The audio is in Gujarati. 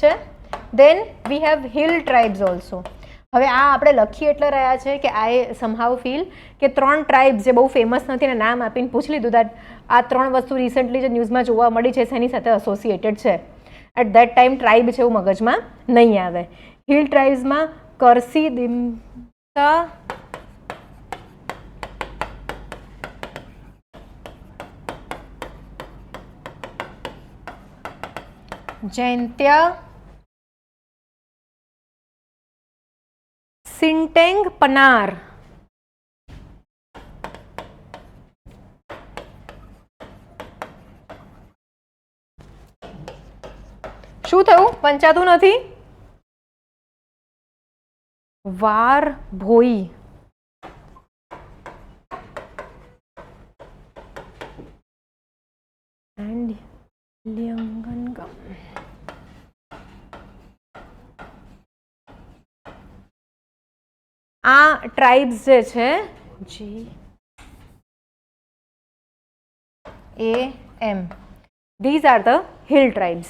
છે. Then we have hill tribes also. હવે આ આપણે લખી એટલે રહ્યા છે કે આઈ સમહાવ ફીલ કે 3 ટ્રાઇબ્સ જે બહુ ફેમસ નથી અને નામ આપીને પૂછી લીધું દેટ આ 3 વસ્તુ રિસન્ટલી જે ન્યૂઝમાં જોવા મળી છે શેની સાથે એસોસિએટેડ છે. એટ દેટ ટાઈમ ટ્રાઇબ છે એવું મગજમાં નહીં આવે. હિલ ટ્રાઇબ્સમાં કરસી, દિમસા, જૈંત્યા, સિન્ટેંગ, પનાર. શું થયું? વંચાતું નથી. વાર, ભોઈ, એન્ડ લ્યંગનગમ. આ ટ્રાઇબ્સ જે છે GAM, these are the hill tribes.